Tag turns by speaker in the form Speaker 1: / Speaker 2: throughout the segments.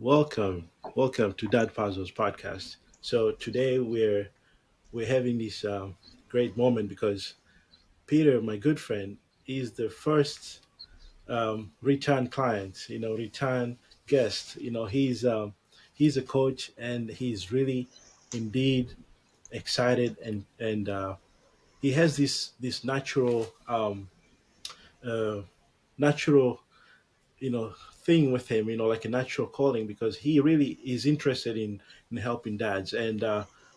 Speaker 1: Welcome to Dadpuzzles Podcast. So today we're having this great moment because Peter, my good friend, is the first return client. Return guest. He's a coach and he's really indeed excited and he has this uh, natural thing with him, like a natural calling, because he really is interested in helping dads. And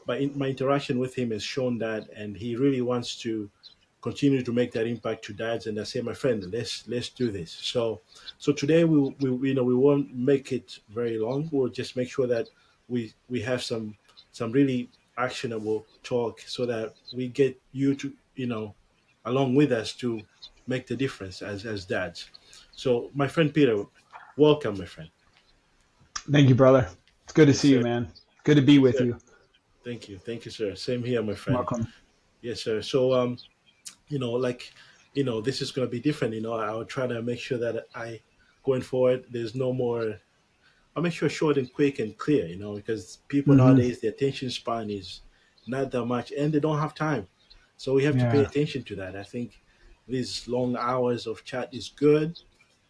Speaker 1: my interaction with him has shown that, and he really wants to continue to make that impact to dads. And I say, my friend, let's do this. So today we won't make it very long. We'll just make sure that we have some really actionable talk so that we get you to along with us to make the difference as dads. So, my friend Peter, welcome, my friend.
Speaker 2: Thank you, brother. It's good to
Speaker 1: Yes,
Speaker 2: see you,
Speaker 1: sir.
Speaker 2: man. Good to be
Speaker 1: Yes,
Speaker 2: with
Speaker 1: sir.
Speaker 2: you.
Speaker 1: Thank you, sir. Same here, my friend.
Speaker 2: Welcome.
Speaker 1: Yes, sir. So, like, this is going to be different. I'll try to make sure that going forward, there's no more. I'll make sure short and quick and clear. Because people
Speaker 2: Hmm.
Speaker 1: nowadays, the attention span is not that much, and they don't have time. So we have to pay
Speaker 2: Yeah.
Speaker 1: attention to that. I think these long hours of chat is good,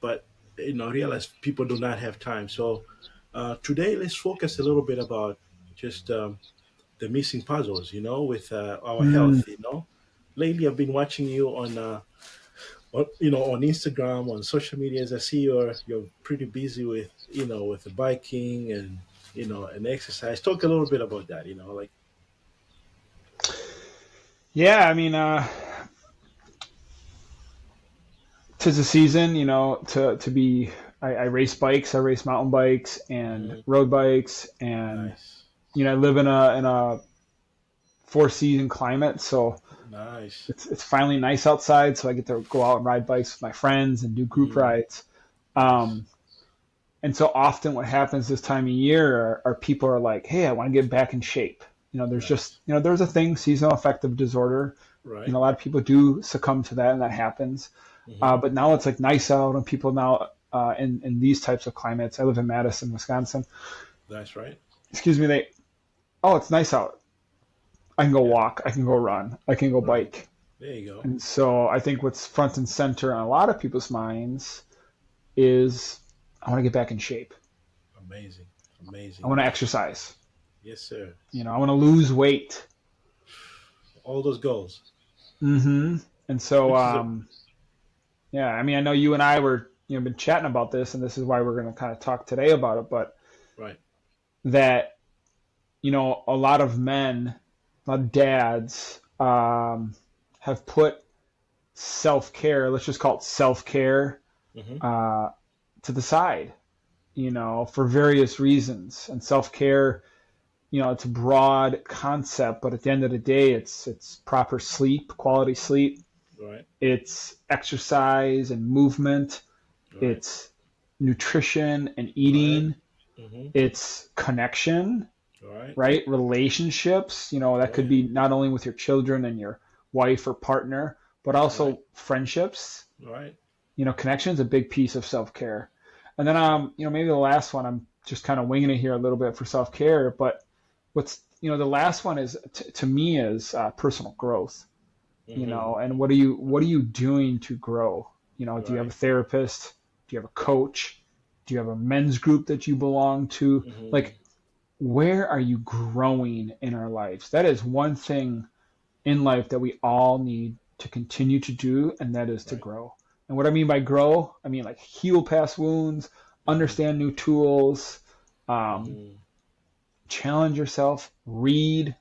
Speaker 1: but realize people do not have time. So today, let's focus a little bit about just the missing puzzles. With our
Speaker 2: Mm.
Speaker 1: health. Lately I've been watching you on Instagram, on social media. As I see you're pretty busy with the biking and exercise. Talk a little bit about that. Like
Speaker 2: Yeah, I mean, tis the season, to be. I race bikes. I race mountain bikes and
Speaker 1: mhm,
Speaker 2: road bikes, and
Speaker 1: nice,
Speaker 2: I live in a four season climate, so
Speaker 1: nice.
Speaker 2: it's finally nice outside. So I get to go out and ride bikes with my friends and do group
Speaker 1: Mm,
Speaker 2: rides.
Speaker 1: nice.
Speaker 2: Um, And so often what happens this time of year are people are like, hey, I want to get back in shape. There's just,
Speaker 1: Nice.
Speaker 2: there's a thing, seasonal affective disorder.
Speaker 1: Right.
Speaker 2: A lot of people do succumb to that and that happens.
Speaker 1: Hmm.
Speaker 2: But now it's like nice out and people now in these types of climates, I live in Madison, Wisconsin.
Speaker 1: That's right.
Speaker 2: Excuse me, oh, it's nice out. I can go
Speaker 1: Yeah.
Speaker 2: walk. I can go run. I can go
Speaker 1: Right.
Speaker 2: bike.
Speaker 1: There you go.
Speaker 2: And so I think what's front and center in a lot of people's minds is I want to get back in shape.
Speaker 1: Amazing.
Speaker 2: I
Speaker 1: Amazing.
Speaker 2: want to exercise.
Speaker 1: Yes, sir.
Speaker 2: I want to lose weight.
Speaker 1: All those goals,
Speaker 2: And so,
Speaker 1: which is a
Speaker 2: yeah, I mean, I know you and I were, been chatting about this, and this is why we're going to kind of talk today about it. But
Speaker 1: right.
Speaker 2: that, a lot of men, a lot of dads, have put self care, let's just call it self care,
Speaker 1: Hmm.
Speaker 2: uh, to the side, for various reasons. And self care, it's a broad concept, but at the end of the day, it's proper sleep, quality sleep.
Speaker 1: Right.
Speaker 2: It's exercise and movement.
Speaker 1: Right.
Speaker 2: It's nutrition and
Speaker 1: Right.
Speaker 2: eating.
Speaker 1: Hmm.
Speaker 2: It's connection,
Speaker 1: Right.
Speaker 2: right? Relationships, that could
Speaker 1: Right.
Speaker 2: be not only with your children and your wife or partner, but
Speaker 1: Right.
Speaker 2: also friendships.
Speaker 1: Right.
Speaker 2: Connection is a big piece of self care. And then, maybe the last one, I'm just kind of winging it here a little bit for self care, but the last one is, to me, is personal growth.
Speaker 1: Hmm.
Speaker 2: And what are you doing to grow? Do you have a
Speaker 1: Right.
Speaker 2: therapist? Do you have a coach? Do you have a men's group that you belong to?
Speaker 1: Hmm.
Speaker 2: Like, where are you growing in our lives? That is one thing in life that we all need to continue to do, and that is to
Speaker 1: Right.
Speaker 2: grow. And what I mean by grow, I mean like heal past wounds,
Speaker 1: Hmm.
Speaker 2: understand new tools, um,
Speaker 1: Hmm.
Speaker 2: challenge yourself, read,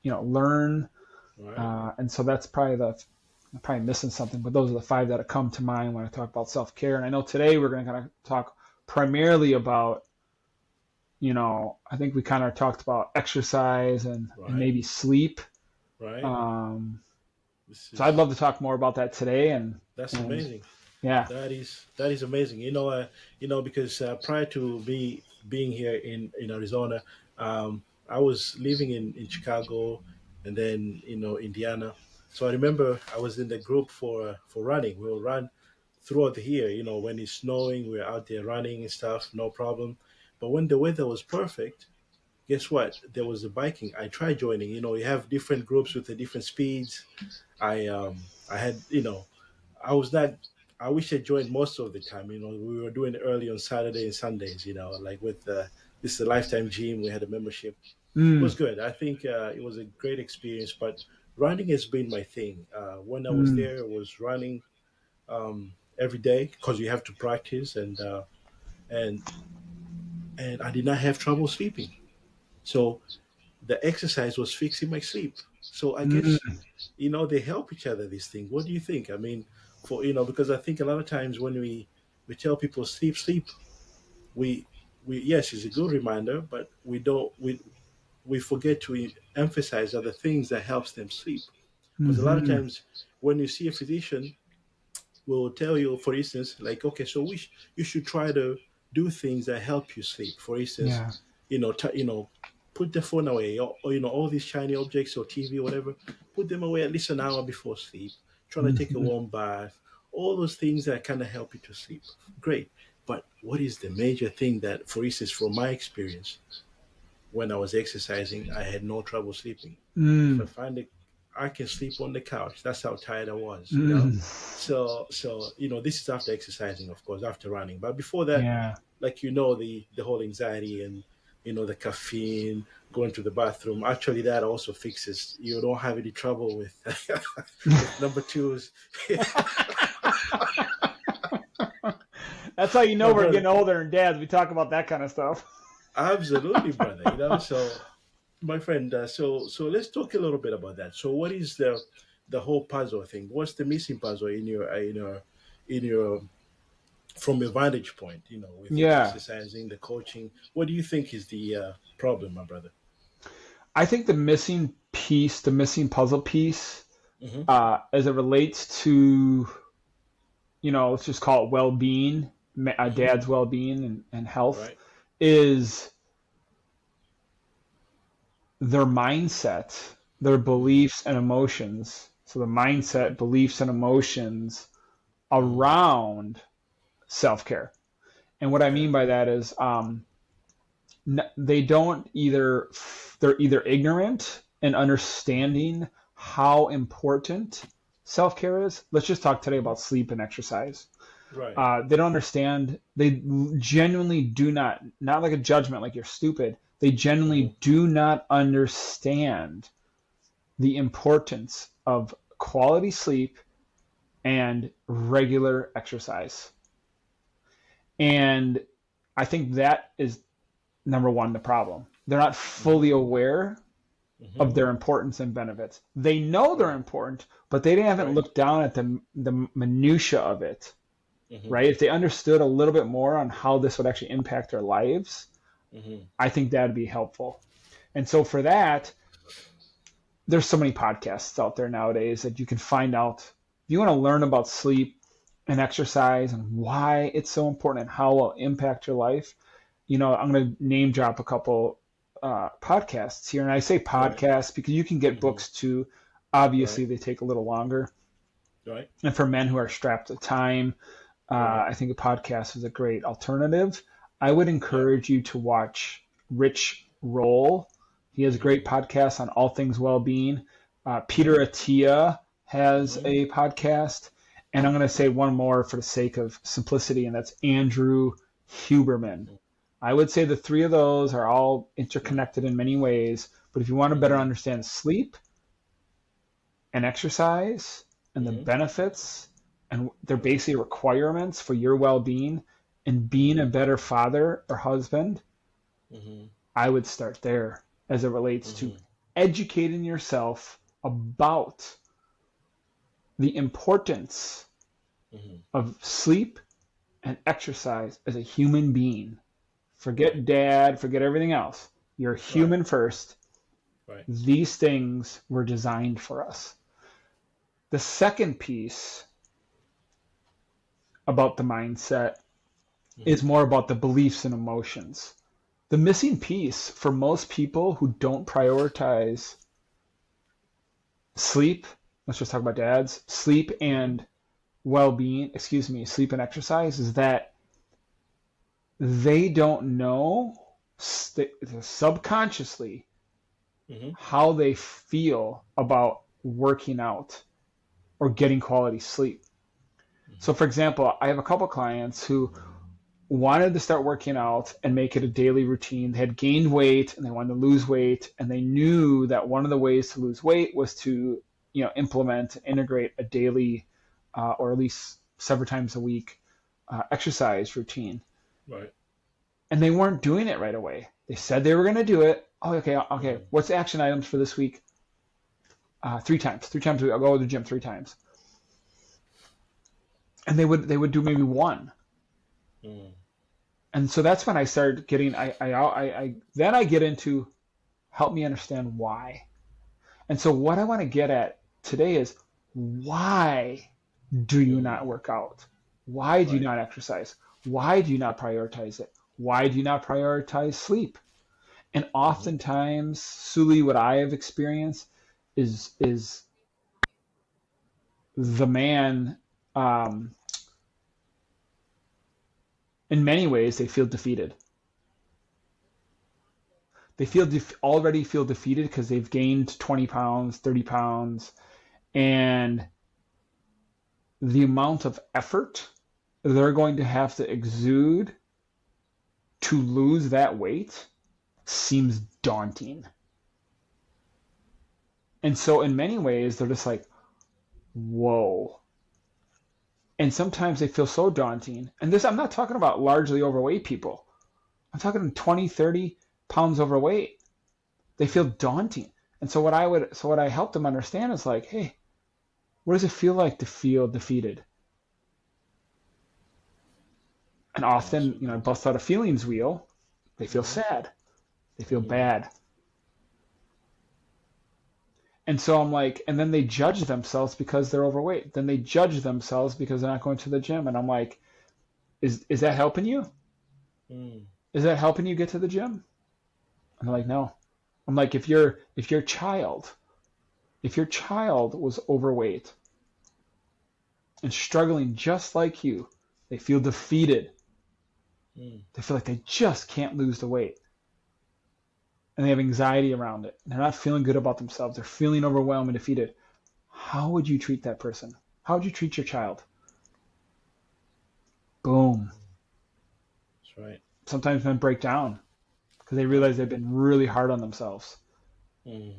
Speaker 2: learn.
Speaker 1: Right.
Speaker 2: And so that's I'm probably missing something, but those are the five that have come to mind when I talk about self care. And I know today we're going to kind of talk primarily about, I think we kind of talked about exercise and
Speaker 1: Right.
Speaker 2: maybe sleep.
Speaker 1: Right.
Speaker 2: Um,
Speaker 1: This
Speaker 2: so I'd
Speaker 1: is
Speaker 2: love to talk more about that today.
Speaker 1: that's
Speaker 2: And
Speaker 1: amazing.
Speaker 2: yeah.
Speaker 1: That is amazing. Because prior to being here in Arizona, I was living in Chicago, and then Indiana. So I remember I was in the group for running. We will run throughout the year. When it's snowing, we're out there running and stuff, no problem. But when the weather was perfect, guess what? There was a biking. I tried joining. You have different groups with the different speeds. I had I was not. I wish I joined most of the time. We were doing it early on Saturday and Sundays. Like with this is a Lifetime Gym. We had a membership. It
Speaker 2: Mm,
Speaker 1: was good. I think it was a great experience. But running has been my thing. When I was
Speaker 2: mm,
Speaker 1: there, I was running every day because you have to practice, and and I did not have trouble sleeping. So the exercise was fixing my sleep. So I guess
Speaker 2: mm.
Speaker 1: they help each other. These things. What do you think? I mean, because I think a lot of times when we tell people sleep, sleep, we yes, it's a good reminder, but we forget to emphasize other things that helps them sleep. Because a lot of
Speaker 2: Mm-hmm.
Speaker 1: times when you see a physician, will tell you, for instance, like, okay, so you should try to do things that help you sleep. For instance,
Speaker 2: Yeah.
Speaker 1: put the phone away, or all these shiny objects or TV or whatever, put them away at least an hour before sleep. Try to take a
Speaker 2: Mm-hmm.
Speaker 1: warm bath. All those things that kind of help you to sleep. Great. But what is the major thing that, for instance, from my experience, when I was exercising, I had no trouble sleeping. If I
Speaker 2: Mm,
Speaker 1: find it, I can sleep on the couch. That's how tired I was.
Speaker 2: mm.
Speaker 1: So this is after exercising, of course, after running. But before that,
Speaker 2: Yeah.
Speaker 1: like the whole anxiety and the caffeine, going to the bathroom. Actually, that also fixes. You don't have any trouble with with number twos,
Speaker 2: That's how you know
Speaker 1: my
Speaker 2: we're getting
Speaker 1: brother.
Speaker 2: older and dads. We talk about that kind of stuff.
Speaker 1: Absolutely, brother. So my friend, so let's talk a little bit about that. So what is the whole puzzle thing? What's the missing puzzle in your from your vantage point? With the
Speaker 2: Yeah.
Speaker 1: exercising, the coaching. What do you think is the problem, my brother?
Speaker 2: I think the missing piece, the missing puzzle piece,
Speaker 1: Hmm.
Speaker 2: as it relates to, let's just call it well-being,
Speaker 1: Hmm.
Speaker 2: dad's well-being and health,
Speaker 1: Right.
Speaker 2: is their mindset, their
Speaker 1: Hmm.
Speaker 2: beliefs and emotions. So the mindset,
Speaker 1: Right.
Speaker 2: beliefs and emotions
Speaker 1: Hmm.
Speaker 2: around self-care. And what I
Speaker 1: Okay.
Speaker 2: mean by that is they don't either, they're either ignorant in understanding how important self-care is. Let's just talk today
Speaker 1: Hmm.
Speaker 2: about sleep and exercise.
Speaker 1: Right.
Speaker 2: They don't understand. They genuinely do not like a judgment, like you're stupid. They
Speaker 1: Hmm.
Speaker 2: genuinely do not understand the importance of quality sleep and regular exercise. And I think that is number one, the problem. They're not
Speaker 1: Hmm.
Speaker 2: fully aware
Speaker 1: Hmm.
Speaker 2: of their importance and benefits. They know they're
Speaker 1: Right.
Speaker 2: important, but they haven't
Speaker 1: Right.
Speaker 2: looked down at the minutia of it,
Speaker 1: Hmm.
Speaker 2: right? If they understood a little bit more on how this would actually impact their lives,
Speaker 1: Hmm.
Speaker 2: I think that'd be helpful. And so for that, there's so many podcasts out there nowadays that you can find out. If you want to learn about sleep and exercise and why it's so important and how it will impact your life, I'm going to name drop a couple podcasts here. And I say
Speaker 1: Right.
Speaker 2: podcasts because you can get
Speaker 1: Hmm.
Speaker 2: books too. Obviously,
Speaker 1: Right.
Speaker 2: they take a little longer.
Speaker 1: Right.
Speaker 2: And for men who are strapped to time,
Speaker 1: Right.
Speaker 2: I think a podcast is a great alternative. I would
Speaker 1: Yeah.
Speaker 2: encourage you to watch Rich Roll. He has a
Speaker 1: Hmm.
Speaker 2: great podcast on all things well-being. Peter
Speaker 1: Hmm.
Speaker 2: Attia has
Speaker 1: Hmm.
Speaker 2: a podcast. And I'm going to say one more for the sake of simplicity, and that's Andrew Huberman. I would say the three of those are all
Speaker 1: Yeah.
Speaker 2: interconnected in many ways. But if you want to better
Speaker 1: Hmm.
Speaker 2: understand sleep and exercise and the
Speaker 1: Hmm.
Speaker 2: benefits and they're
Speaker 1: Right.
Speaker 2: basically requirements for your well-being and being
Speaker 1: Hmm.
Speaker 2: a better father or husband,
Speaker 1: Hmm.
Speaker 2: I would start there as it relates to
Speaker 1: Hmm.
Speaker 2: educating yourself about the importance
Speaker 1: Hmm.
Speaker 2: of sleep and exercise as a human being.
Speaker 1: Right.
Speaker 2: Forget dad, forget everything else. You're
Speaker 1: Right.
Speaker 2: human first.
Speaker 1: Right.
Speaker 2: These things were designed for us. The second piece about the mindset is
Speaker 1: Hmm.
Speaker 2: more about the beliefs and emotions. The missing piece for most people who don't prioritize sleep, let's just talk about dads, sleep
Speaker 1: Hmm.
Speaker 2: and well being, excuse me, sleep and exercise, is that they don't know subconsciously
Speaker 1: Mm-hmm.
Speaker 2: how they feel about working out or getting quality sleep. So, for example, I have a couple clients who wanted to start working out and make it a daily routine. They had gained weight and they wanted to lose weight, and they knew that one of the ways to lose weight was to, implement, integrate a daily, or at least several times a week, exercise routine.
Speaker 1: Right.
Speaker 2: And they weren't doing it right away. They said they were going to do it. Oh, okay, okay.
Speaker 1: Mm.
Speaker 2: What's the action items for this week? 3 times. 3 times a week. I'll go to the gym 3 times. And they would do maybe one.
Speaker 1: Mm.
Speaker 2: And so that's when I started getting. Then I get into help me understand why. And so what I want to get at today is, why do you
Speaker 1: Mm.
Speaker 2: not work out? Why do you
Speaker 1: Right.
Speaker 2: not exercise? Why do you not prioritize it? Why do you not prioritize sleep? And
Speaker 1: Mm-hmm.
Speaker 2: oftentimes, Suli, what I have experienced is the man. Um, in many ways, they feel defeated. They already feel defeated because they've gained 20 pounds, 30 pounds, and the amount of effort they're going to have to exude to lose that weight seems daunting. And so, in many ways, they're just like, whoa. And sometimes they feel so daunting. And this, I'm not talking about largely overweight people. I'm talking 20, 30 pounds overweight. They feel daunting. And so what I help them understand is like, hey, what does it feel like to feel defeated? And often, I
Speaker 1: Absolutely.
Speaker 2: bust out a feelings wheel. They feel
Speaker 1: Mm-hmm.
Speaker 2: sad. They feel
Speaker 1: Mm-hmm.
Speaker 2: bad. And so I'm like, and then they judge themselves because they're overweight. Then they judge themselves because they're not going to the gym. And I'm like, is that helping you?
Speaker 1: Mm.
Speaker 2: Is that helping you get to the gym? And they're like, no. I'm like, if your child was overweight and struggling just like you, they feel defeated.
Speaker 1: Mm.
Speaker 2: They feel like they just can't lose the weight. And they have anxiety around it. They're not feeling good about themselves. They're feeling overwhelmed and defeated. How would you treat that person? How would you treat your child? Boom.
Speaker 1: That's right.
Speaker 2: Sometimes men break down because they
Speaker 1: Right.
Speaker 2: realize they've been really hard on themselves.
Speaker 1: Mm.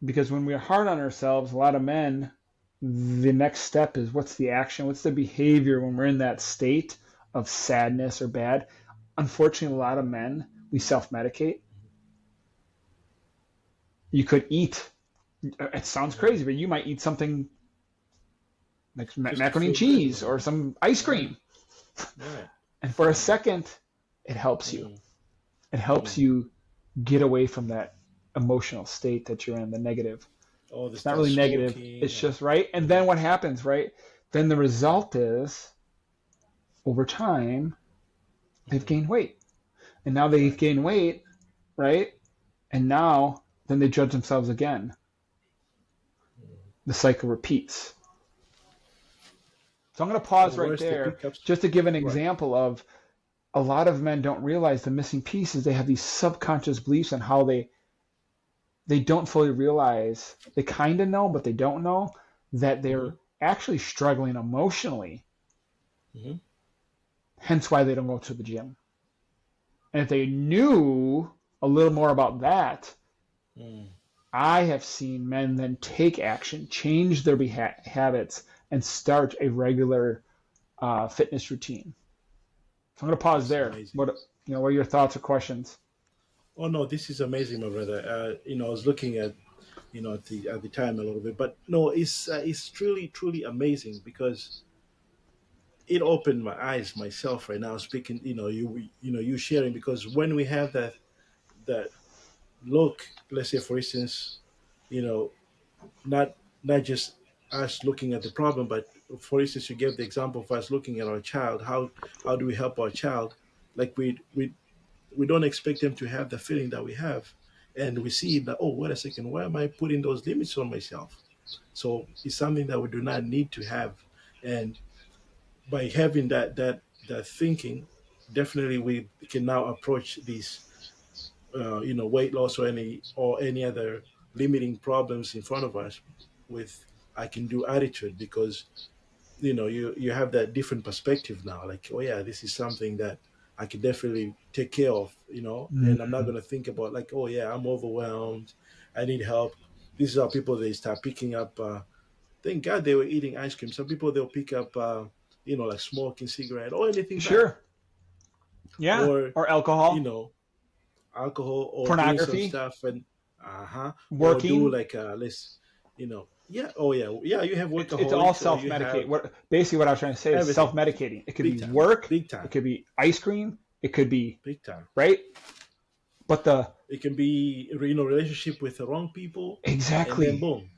Speaker 2: Because when we're hard on ourselves, a lot of men, the next step is, what's the action? What's the behavior when we're in that state of sadness or bad? Unfortunately, a lot of men, we self medicate. You could eat. It sounds
Speaker 1: Mm.
Speaker 2: crazy, but you might eat something like
Speaker 1: Just to
Speaker 2: macaroni and
Speaker 1: feel good,
Speaker 2: cheese or
Speaker 1: maybe.
Speaker 2: some ice
Speaker 1: Right.
Speaker 2: cream.
Speaker 1: Right.
Speaker 2: And for a
Speaker 1: Mm.
Speaker 2: second, it helps you.
Speaker 1: Mm.
Speaker 2: It helps
Speaker 1: Mm.
Speaker 2: you get away from that emotional state that you're in, the negative.
Speaker 1: Oh, they
Speaker 2: It's not
Speaker 1: start
Speaker 2: really negative.
Speaker 1: smoking.
Speaker 2: It's
Speaker 1: Or,
Speaker 2: just right. And
Speaker 1: mm.
Speaker 2: then what happens, right? Then the result is, over time, they've
Speaker 1: Mm.
Speaker 2: gained weight. And now they've
Speaker 1: Right.
Speaker 2: gained weight, right? And now then they judge themselves again.
Speaker 1: Mm.
Speaker 2: The cycle repeats. So I'm going to
Speaker 1: Or
Speaker 2: pause right
Speaker 1: worse, they
Speaker 2: there
Speaker 1: pick up.
Speaker 2: just to give an
Speaker 1: Right.
Speaker 2: example of, a lot of men don't realize the missing piece is they have these subconscious beliefs on how they don't fully realize, they kind of know, but they don't know that
Speaker 1: Mm-hmm.
Speaker 2: they're actually struggling emotionally,
Speaker 1: Mm-hmm.
Speaker 2: hence why they don't go to the gym. And if they knew a little more about that,
Speaker 1: Mm.
Speaker 2: I have seen men then take action, change their habits, and start a regular fitness routine. So I'm going to pause
Speaker 1: That's
Speaker 2: there.
Speaker 1: amazing.
Speaker 2: What are your thoughts or questions?
Speaker 1: Oh no, this is amazing, my brother. I was looking at at the time a little bit, but no, it's truly amazing because it opened my eyes myself right now speaking. You sharing, because when we have that look, let's say for instance, you know, not not just us looking at the problem, but for instance, you gave the example of us looking at our child. How do we help our child? Like we don't expect them to have the feeling that we have, and we see that, oh, wait a second, why am I putting those limits on myself? So it's something that we do not need to have, and by having that thinking, definitely we can now approach these weight loss or any other limiting problems in front of us with I can do attitude, because you have that different perspective now, like, oh yeah, this is something that I can definitely take care of, and I'm not
Speaker 2: Mm,
Speaker 1: going to think about like, oh yeah, I'm overwhelmed, I need help. This is how people, they start picking up, thank God they were eating ice cream. Some people, they'll pick up like smoking cigarette or anything bad,
Speaker 2: sure. Yeah.
Speaker 1: or
Speaker 2: Or
Speaker 1: you
Speaker 2: alcohol,
Speaker 1: know alcohol, or doing some
Speaker 2: pornography,
Speaker 1: stuff, and or do
Speaker 2: working.
Speaker 1: like let's yeah, oh yeah, yeah, you have
Speaker 2: It's all
Speaker 1: workaholics, or you
Speaker 2: self-medicate.
Speaker 1: have
Speaker 2: What I was trying to say is
Speaker 1: everything.
Speaker 2: self-medicating. It could
Speaker 1: Big
Speaker 2: be
Speaker 1: time.
Speaker 2: work,
Speaker 1: Big
Speaker 2: it
Speaker 1: time.
Speaker 2: could be ice cream, it could be
Speaker 1: Big time.
Speaker 2: right. But the
Speaker 1: It can be relationship with the wrong people, and then
Speaker 2: exactly
Speaker 1: boom,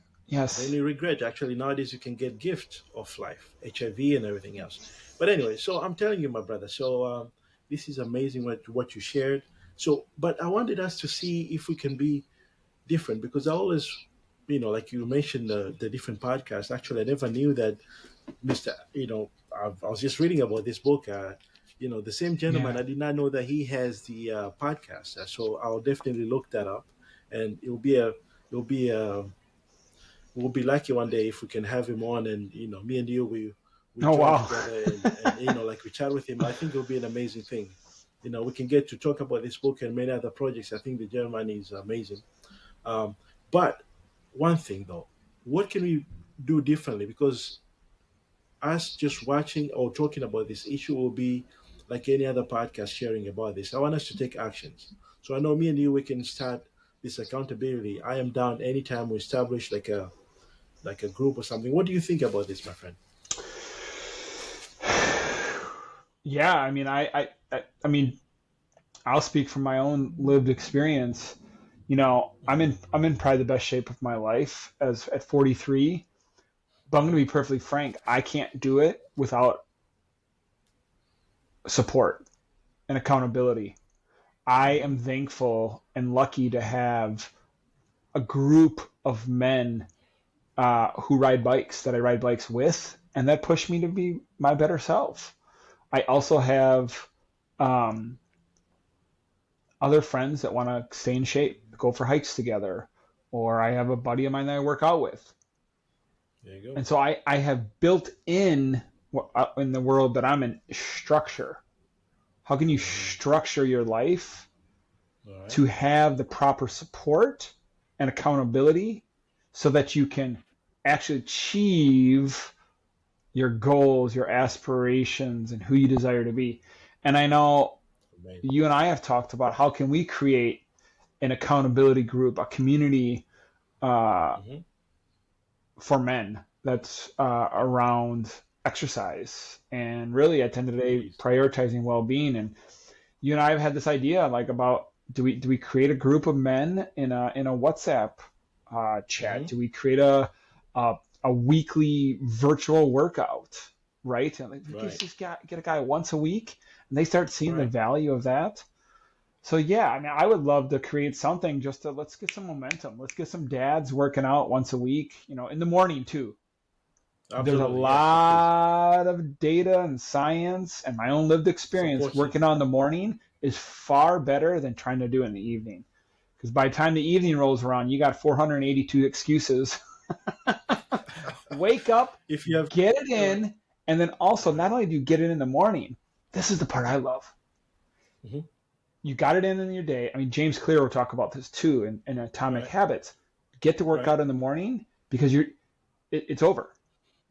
Speaker 1: then
Speaker 2: yes,
Speaker 1: you regret. Actually, nowadays you can get gift of life, HIV and everything else. But anyway, so I'm telling you, my brother. So this is amazing what you shared. So, but I wanted us to see if we can be different, because I always, like you mentioned the different podcasts. Actually, I never knew that Mr. I was just reading about this book. The same gentleman.
Speaker 2: yeah.
Speaker 1: I did not know that he has the podcast. So I'll definitely look that up, and it'll be a we'll be lucky one day if we can have him on, and me and you, we
Speaker 2: Oh
Speaker 1: join
Speaker 2: wow.
Speaker 1: together, and like we chat with him. I think it'll be an amazing thing. We can get to talk about this book and many other projects. I think the gentleman is amazing. Um, but one thing though, what can we do differently? Because us just watching or talking about this issue will be like any other podcast sharing about this. I want us to take actions. So I know me and you, we can start this accountability. I am down anytime we establish like a group or something. What do you think about this, my friend?
Speaker 2: Yeah, I mean, I mean, I'll speak from my own lived experience.
Speaker 1: Hmm.
Speaker 2: I'm in probably the best shape of my life as at 43. But I'm going to be perfectly frank. I can't do it without support and accountability. I
Speaker 1: Hmm.
Speaker 2: am thankful and lucky to have a group of men who ride bikes that I ride bikes with, and that push me to be my better self. I also have um, other friends that want to stay in shape, go for hikes together, or I have a buddy of mine that I work out with.
Speaker 1: There you go.
Speaker 2: And so I have built in the world that I'm in structure. How can you
Speaker 1: Hmm.
Speaker 2: structure your life
Speaker 1: All right.
Speaker 2: to have the proper support and accountability so that you can actually achieve your goals, your aspirations, and who you desire to be? And I know
Speaker 1: Amazing.
Speaker 2: you and I have talked about how can we create an accountability group, a community uh,
Speaker 1: Hmm.
Speaker 2: for men that's around exercise and really at the end of the day
Speaker 1: Please.
Speaker 2: prioritizing well-being. And you and I have had this idea like about do we create a group of men in a WhatsApp chat?
Speaker 1: Hmm.
Speaker 2: Do we create a weekly virtual workout? Right? And like, we
Speaker 1: Right.
Speaker 2: just get a guy once a week, and they start seeing the
Speaker 1: Right.
Speaker 2: value of that. So yeah, I mean, I would love to create something just to let's get some momentum. Let's get some dads working out once a week, in the morning too. There's a
Speaker 1: Absolutely. Yes. Please.
Speaker 2: lot of data and science and my own lived experience
Speaker 1: Supports it.
Speaker 2: working on the morning is far better than trying to do it in the evening. Because by the time the evening rolls around, you got 482 excuses. Wake up,
Speaker 1: If you have.
Speaker 2: get it
Speaker 1: Right.
Speaker 2: in, and then also
Speaker 1: Right.
Speaker 2: not only do you get it in the morning, this is the part I love.
Speaker 1: Hmm.
Speaker 2: You got it in your day. I mean, James Clear will talk about this too in Atomic
Speaker 1: Right.
Speaker 2: Habits. Get to work
Speaker 1: Right.
Speaker 2: out in the morning because it's over.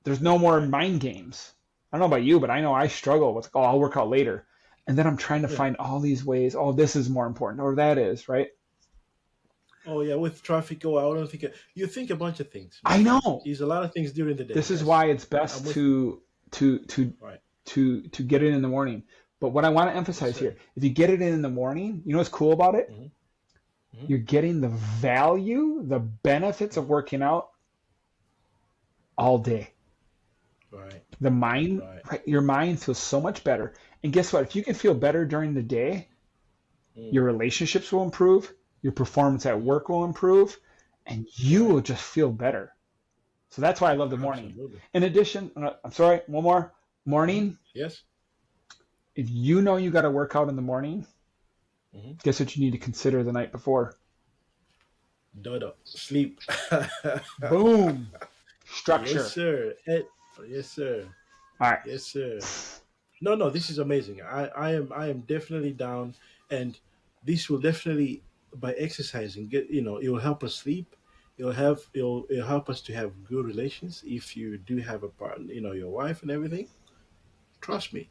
Speaker 2: There's no more
Speaker 1: Right.
Speaker 2: mind games. I don't know about you, but I know I struggle with, oh, I'll work out later. And then I'm trying to
Speaker 1: Yeah.
Speaker 2: find all these ways, oh, this is more important, or that is, right?
Speaker 1: Oh yeah, with traffic. Oh, I don't think you think a bunch of things, my
Speaker 2: I
Speaker 1: friend.
Speaker 2: know.
Speaker 1: There's a lot of things during the day.
Speaker 2: This is
Speaker 1: Yes,
Speaker 2: why it's
Speaker 1: I'm
Speaker 2: best
Speaker 1: with you.
Speaker 2: to
Speaker 1: Right.
Speaker 2: to get it in the morning. But what I want to
Speaker 1: Yes,
Speaker 2: emphasize
Speaker 1: sir.
Speaker 2: here, if you get it in the morning, you know what's cool about it?
Speaker 1: Hmm. Hmm.
Speaker 2: You're getting the value, the benefits of working out all day.
Speaker 1: Right.
Speaker 2: The mind,
Speaker 1: Right.
Speaker 2: right, your mind feels so much better. And guess what? If you can feel better during the day,
Speaker 1: Mm.
Speaker 2: your relationships will improve, your performance at
Speaker 1: Hmm.
Speaker 2: work will improve, and you
Speaker 1: Right.
Speaker 2: will just feel better. So that's why I love the morning.
Speaker 1: Absolutely.
Speaker 2: In addition, I'm sorry, one more
Speaker 1: Hmm.
Speaker 2: morning.
Speaker 1: Yes.
Speaker 2: If you know you got to work out in the morning,
Speaker 1: Hmm.
Speaker 2: guess what you need to consider the night before?
Speaker 1: Dodo, sleep.
Speaker 2: Boom.
Speaker 1: Yes,
Speaker 2: Structure.
Speaker 1: sir. Yes, sir.
Speaker 2: All right.
Speaker 1: Yes, sir. No, no, this is amazing. I am definitely down, and this will definitely, by exercising, it will help us sleep. It'll help us to have good relations. If you do have a partner, your wife and everything, trust me,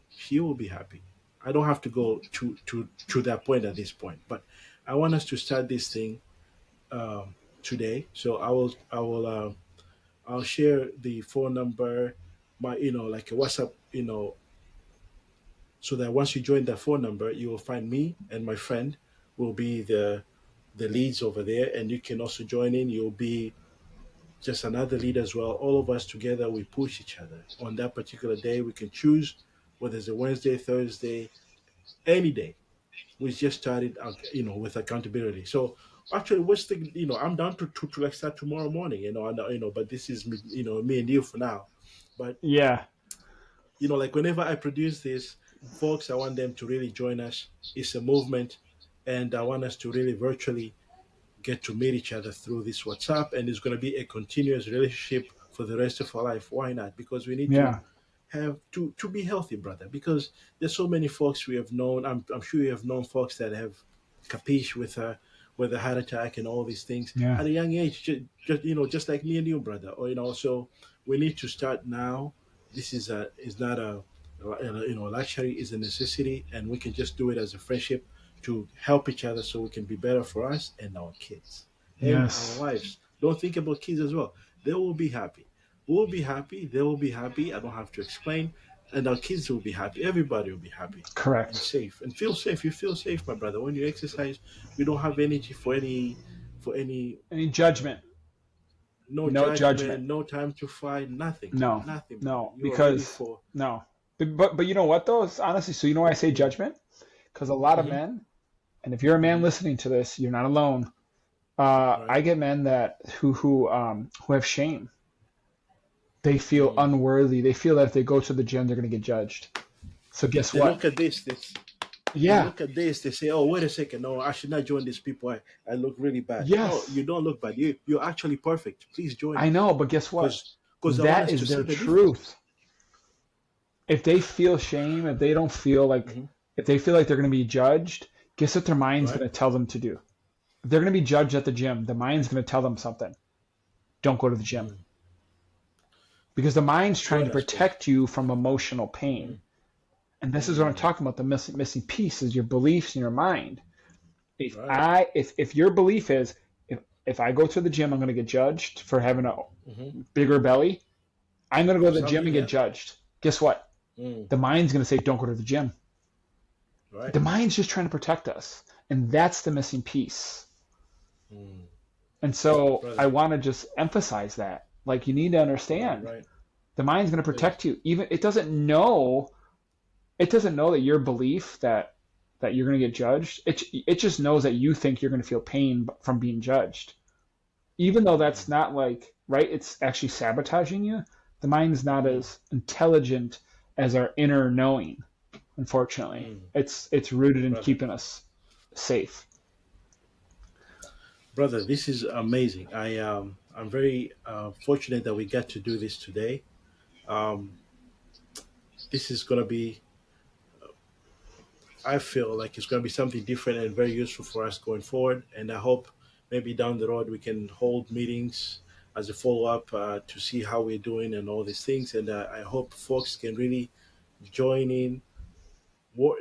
Speaker 1: she will be happy. I don't have to go to that point at this point, but I want us to start this thing today. So I'll share the phone number, my like a WhatsApp, so that once you join that phone number, you will find me and my friend will be the leads over there, and you can also join in. You'll be just another lead as well. All of us together, we push each other. On that particular day, we can choose whether it's a Wednesday, Thursday, any day. We just started, with accountability. So actually, what's the, I'm down to like start tomorrow morning, and but this is me, me and you for now. But
Speaker 2: Yeah.
Speaker 1: like whenever I produce this, folks, I want them to really join us. It's a movement, and I want us to really virtually get to meet each other through this WhatsApp, and it's going to be a continuous relationship for the rest of our life. Why not? Because we need to
Speaker 2: Yeah.
Speaker 1: have to be healthy, brother. Because there's so many folks we have known. I'm sure you have known folks that have capiche with a heart attack and all these things
Speaker 2: Yeah.
Speaker 1: at a young age. Just like me and you, brother. Or so we need to start now. This is not a luxury, is a necessity, and we can just do it as a friendship to help each other so we can be better for us and our kids and our
Speaker 2: Yes.
Speaker 1: wives. Don't think about kids as well. They will be happy. We'll be happy. They will be happy. I don't have to explain. And our kids will be happy. Everybody will be happy and
Speaker 2: Correct.
Speaker 1: safe and feel safe. You feel safe, my brother. When you exercise, you don't have energy for any
Speaker 2: Any judgment?
Speaker 1: no
Speaker 2: No
Speaker 1: judgment,
Speaker 2: judgment.
Speaker 1: no time to fight, nothing,
Speaker 2: No.
Speaker 1: nothing, brother.
Speaker 2: No.
Speaker 1: You are ready
Speaker 2: Because
Speaker 1: for.
Speaker 2: no. But you know what though? It's honestly, so you know why I say
Speaker 1: Mm,
Speaker 2: judgment? Because a lot of
Speaker 1: mm-hmm,
Speaker 2: men, and if you're a man
Speaker 1: mm-hmm.
Speaker 2: listening to this, you're not alone.
Speaker 1: Right.
Speaker 2: I get men that who have shame. They feel
Speaker 1: Mm.
Speaker 2: unworthy. They feel that if they go to the gym, they're going to get judged. So guess
Speaker 1: They
Speaker 2: what?
Speaker 1: look at this. They
Speaker 2: Yeah.
Speaker 1: look at this. They say, "Oh, wait a second. No, I should not join these people. I look really bad." No,
Speaker 2: Yes.
Speaker 1: you don't look bad. You're actually perfect. Please join
Speaker 2: I
Speaker 1: us,
Speaker 2: know, but guess what?
Speaker 1: because I want
Speaker 2: That
Speaker 1: us to
Speaker 2: is
Speaker 1: see
Speaker 2: their
Speaker 1: the difference.
Speaker 2: truth. If they feel shame, if they don't feel like,
Speaker 1: Hmm.
Speaker 2: if they feel like they're going to be judged, guess what their mind's
Speaker 1: Right.
Speaker 2: going to tell them to do? If they're going to be judged at the gym, the mind's going to tell them something. Don't go to the gym.
Speaker 1: Mm.
Speaker 2: Because the mind's trying to
Speaker 1: Join us, please.
Speaker 2: protect you from emotional pain.
Speaker 1: Mm.
Speaker 2: And this is what I'm
Speaker 1: Mm.
Speaker 2: talking about. The missing piece is your beliefs in your mind.
Speaker 1: Right.
Speaker 2: If your belief is, if I go to the gym, I'm going to get judged for having a
Speaker 1: Hmm.
Speaker 2: bigger belly, I'm going to go to the gym
Speaker 1: Something.
Speaker 2: and get
Speaker 1: Yeah.
Speaker 2: judged. Guess what?
Speaker 1: Mm.
Speaker 2: The mind's going to say, don't go to the gym.
Speaker 1: Right.
Speaker 2: The mind's just trying to protect us. And that's the missing piece.
Speaker 1: Mm.
Speaker 2: And so I
Speaker 1: Brother.
Speaker 2: want to just emphasize that. Like, you need to
Speaker 1: Right.
Speaker 2: understand
Speaker 1: Right.
Speaker 2: the mind's going to
Speaker 1: Please.
Speaker 2: protect you. Even it doesn't know that your belief that you're going to get judged. It just knows that you think you're going to feel pain from being judged. Even though that's
Speaker 1: Mm.
Speaker 2: not like, right, it's actually sabotaging you. The mind's not
Speaker 1: Mm.
Speaker 2: as intelligent as our inner knowing, unfortunately.
Speaker 1: Mm.
Speaker 2: It's rooted in
Speaker 1: Brother.
Speaker 2: keeping us safe.
Speaker 1: Brother, this is amazing. I'm very fortunate that we got to do this today. Um, this is gonna be, I feel like it's going to be something different and very useful for us going forward. And I hope maybe down the road we can hold meetings as a follow up to see how we're doing and all these things. And I hope folks can really join in,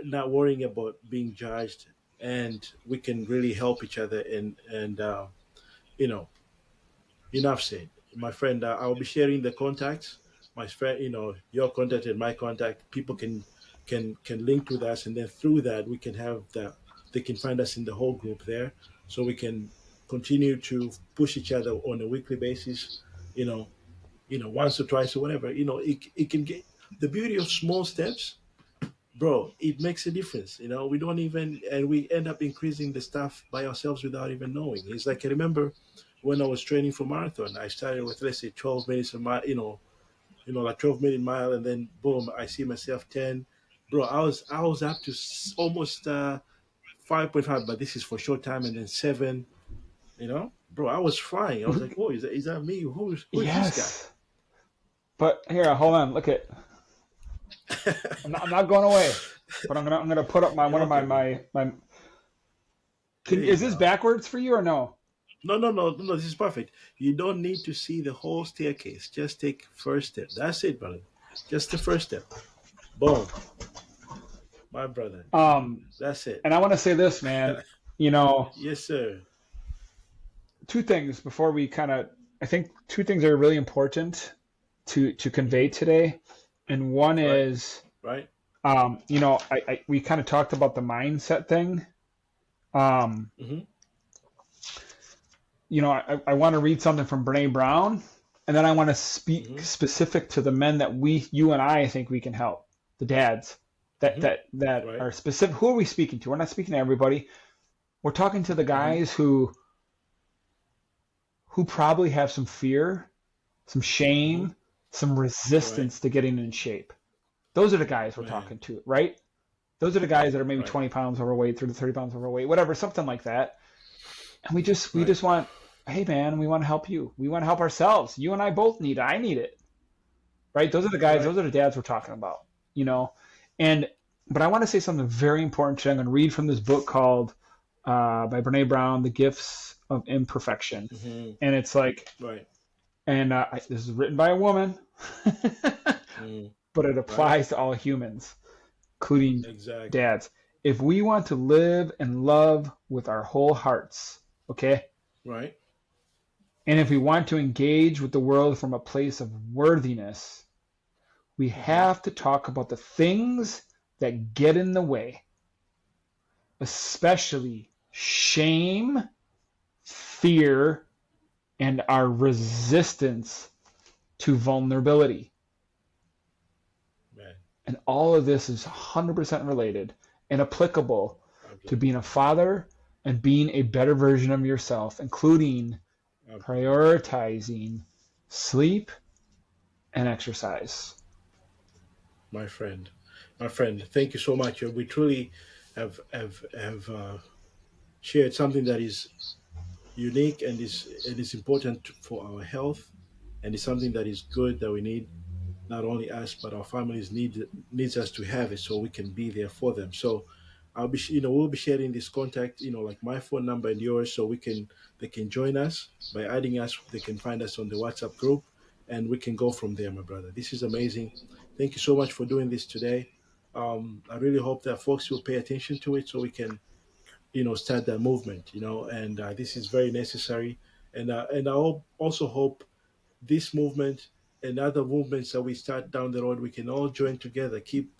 Speaker 1: not worrying about being judged, and we can really help each other. And you know, enough said, my friend. I'll be sharing the contacts. My friend, your contact and my contact. People can link with us, and then through that we can have they can find us in the whole group there, so we can continue to push each other on a weekly basis. You know, once or twice or whatever. It can get the beauty of small steps, bro. It makes a difference. We don't even, and we end up increasing the stuff by ourselves without even knowing. It's like, I remember when I was training for marathon, I started with, let's say, 12 minutes a mile, like 12-minute mile, and then boom, I see myself 10. bro, I was up to almost 5.5, but this is for short time, and then 7. Bro, I was flying. I was like, "Oh, is that me? Who's this guy?"
Speaker 2: Yes. But here, hold on. Look at. I'm not going away. But I'm gonna put up my one
Speaker 1: You're
Speaker 2: of my
Speaker 1: okay, bro.
Speaker 2: my my.
Speaker 1: There you
Speaker 2: Is this
Speaker 1: go.
Speaker 2: backwards for you or no?
Speaker 1: No, no, no, no. This is perfect. You don't need to see the whole staircase. Just take first step. That's it, brother. Just the first step. Boom, my brother.
Speaker 2: Um,
Speaker 1: That's it.
Speaker 2: and I want to say this, man. You know,
Speaker 1: Yes, sir.
Speaker 2: two things before we kind of. I think two things are really important to convey
Speaker 1: Hmm.
Speaker 2: today, and one
Speaker 1: Right,
Speaker 2: is,
Speaker 1: right.
Speaker 2: we kind of talked about the mindset thing. Um,
Speaker 1: Hmm.
Speaker 2: I want to read something from Brene Brown, and then I want to speak
Speaker 1: Hmm.
Speaker 2: specific to the men that you and I think we can help, the dads that
Speaker 1: Hmm.
Speaker 2: that that
Speaker 1: Right.
Speaker 2: are specific. Who are we speaking to? We're not speaking to everybody. We're talking to the
Speaker 1: Hmm.
Speaker 2: guys who probably have some fear, some
Speaker 1: Hmm.
Speaker 2: shame, some
Speaker 1: Right,
Speaker 2: resistance to getting in shape. Those are the guys we're
Speaker 1: man.
Speaker 2: talking to, right? Those are the guys that are maybe
Speaker 1: Right,
Speaker 2: 20 pounds overweight, 30 pounds overweight, whatever, something like that. And we just
Speaker 1: right,
Speaker 2: want, hey man, we want to help you. We want to help ourselves. You and I both need it. I need it. Right? Those are the guys,
Speaker 1: right.
Speaker 2: those are the dads we're talking about, you know. And but I want to say something very important today. I'm going to read from this book called by Brene Brown, The Gifts of Imperfection.
Speaker 1: Hmm.
Speaker 2: And it's like,
Speaker 1: Right.
Speaker 2: and this is written by a woman,
Speaker 1: Mm.
Speaker 2: but it
Speaker 1: Right.
Speaker 2: applies to all humans, including
Speaker 1: Exactly.
Speaker 2: dads. If we want to live and love with our whole hearts, okay,
Speaker 1: Right.
Speaker 2: and if we want to engage with the world from a place of worthiness, we
Speaker 1: Hmm.
Speaker 2: have to talk about the things that get in the way, especially shame, fear, and our resistance to vulnerability.
Speaker 1: Man.
Speaker 2: And all of this is 100% related and applicable to
Speaker 1: Absolutely.
Speaker 2: being a father and being a better version of yourself, including
Speaker 1: Absolutely.
Speaker 2: prioritizing sleep and exercise.
Speaker 1: My friend. My friend. Thank you so much. We truly have shared something that is unique and is important for our health, and it's something that is good that we need, not only us but our families needs us to have it so we can be there for them. So we'll be sharing this contact, like my phone number and yours, so they can join us by adding us. They can find us on the WhatsApp group, and we can go from there, my brother. This is amazing. Thank you so much for doing this today. I really hope that folks will pay attention to it so we can start that movement, and this is very necessary. And I also hope this movement and other movements that we start down the road, we can all join together, keep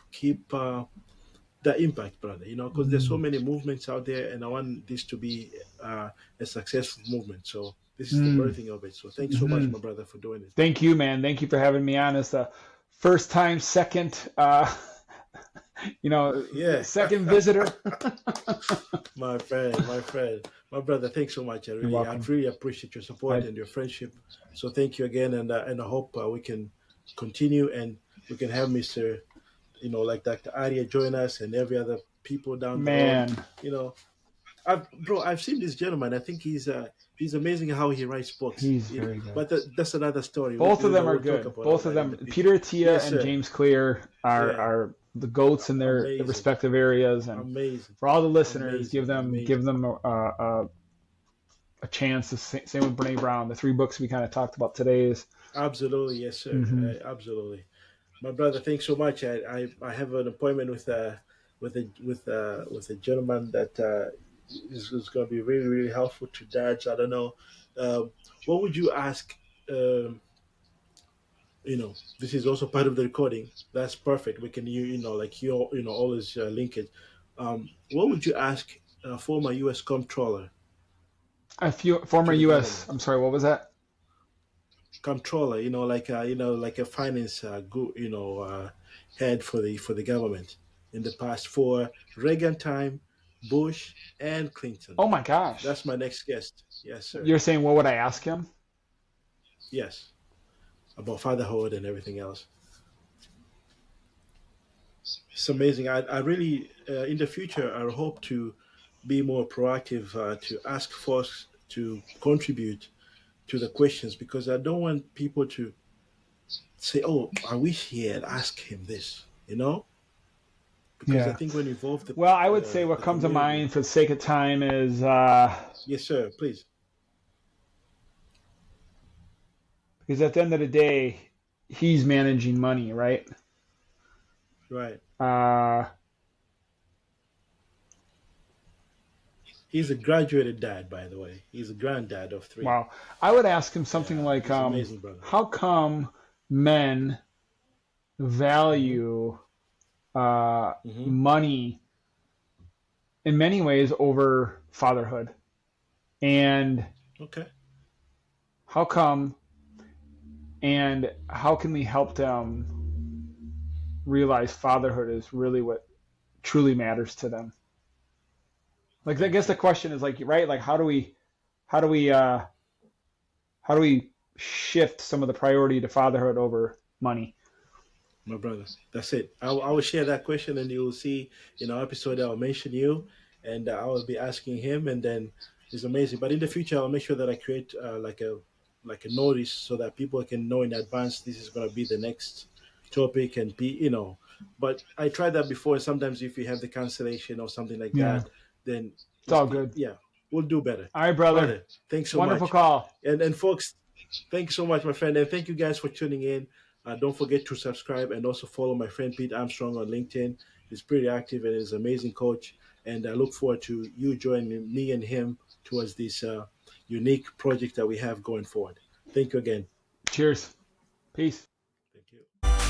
Speaker 1: the impact, brother, because there's so
Speaker 2: Mm.
Speaker 1: many movements out there, and I want this to be a successful movement. So this is the
Speaker 2: Mm.
Speaker 1: birthing of it. So thanks so much,
Speaker 2: Hmm.
Speaker 1: my brother, for doing this, man.
Speaker 2: Thank you, man. Thank you for having me on as the first time,
Speaker 1: Yeah.
Speaker 2: second visitor.
Speaker 1: My friend, my brother, thanks so much.
Speaker 2: You're
Speaker 1: I
Speaker 2: welcome.
Speaker 1: really appreciate your support
Speaker 2: I
Speaker 1: and your friendship. So thank you again, and I hope we can continue, and we can have Mr. Like Dr. Aria join us, and every other people down the road.
Speaker 2: man,
Speaker 1: You know, I've seen this gentleman. I think he's amazing how he writes books.
Speaker 2: he's very good.
Speaker 1: But that's another story.
Speaker 2: Both of them are
Speaker 1: We'll talk
Speaker 2: good.
Speaker 1: about all
Speaker 2: Both of
Speaker 1: that in
Speaker 2: them,
Speaker 1: the future.
Speaker 2: Peter Attia
Speaker 1: Yes,
Speaker 2: and
Speaker 1: sir.
Speaker 2: James Clear
Speaker 1: Yeah,
Speaker 2: are the goats in their
Speaker 1: amazing,
Speaker 2: respective areas. And
Speaker 1: amazing,
Speaker 2: for all the listeners, give
Speaker 1: amazing,
Speaker 2: them give
Speaker 1: amazing.
Speaker 2: them a chance. Same with Brene Brown. The three books we kind of talked about today is.
Speaker 1: Absolutely, yes, sir.
Speaker 2: Hmm.
Speaker 1: Absolutely. My brother, thanks so much. I have an appointment with a gentleman that is going to be really really helpful to dads. I don't know. What would you ask? This is also part of the recording. That's perfect. We can like always link it. What would you ask a former U.S. comptroller
Speaker 2: A few former
Speaker 1: to the
Speaker 2: U.S. I'm
Speaker 1: government?
Speaker 2: sorry, what was that?
Speaker 1: Comptroller, like a finance head for the government in the past, for Reagan time, Bush, and Clinton.
Speaker 2: Oh my gosh.
Speaker 1: That's my next guest. Yes, sir.
Speaker 2: You're saying what would I ask him?
Speaker 1: Yes, about fatherhood and everything else. it's amazing. I really, in the future, I hope to be more proactive, to ask folks to contribute to the questions, because I don't want people to say, "Oh, I wish he had asked him this," because I
Speaker 2: Yeah.
Speaker 1: think when you involve
Speaker 2: Well, I would say what
Speaker 1: the
Speaker 2: comes to
Speaker 1: community.
Speaker 2: mind for the sake of time is
Speaker 1: Yes, sir. Please.
Speaker 2: because at the end of the day, he's managing money, right?
Speaker 1: Right.
Speaker 2: Uh,
Speaker 1: He's a graduated dad, by the way. He's a granddad of three.
Speaker 2: wow. I would ask him something
Speaker 1: Yeah,
Speaker 2: like,
Speaker 1: he's amazing, brother.
Speaker 2: how come men
Speaker 1: Hmm.
Speaker 2: value
Speaker 1: Hmm.
Speaker 2: money in many ways over fatherhood? And
Speaker 1: Okay.
Speaker 2: how come and how can we help them realize fatherhood is really what truly matters to them? Like I guess
Speaker 1: Thank
Speaker 2: the
Speaker 1: you.
Speaker 2: question is like right, like how do we uh how do we shift some of the priority to fatherhood over money?
Speaker 1: My brother. That's it. I will share that question, and you will see in our episode I'll mention you, and I will be asking him, and then it's amazing. But in the future, I'll make sure that I create like a notice so that people can know in advance this is going to be the next topic, and be But I tried that before. Sometimes if you have the cancellation or something like
Speaker 2: Yeah,
Speaker 1: that, then
Speaker 2: it's all good.
Speaker 1: yeah, we'll do better,
Speaker 2: All right, brother.
Speaker 1: brother. Thanks so
Speaker 2: Wonderful
Speaker 1: much,
Speaker 2: call.
Speaker 1: and folks. Thank you so much, my friend, and thank you guys for tuning in. Don't forget to subscribe and also follow my friend Pete Armstrong on LinkedIn. He's pretty active and is an amazing coach. And I look forward to you joining me and him towards this unique project that we have going forward. Thank you again.
Speaker 2: Cheers. Peace.
Speaker 1: Thank you.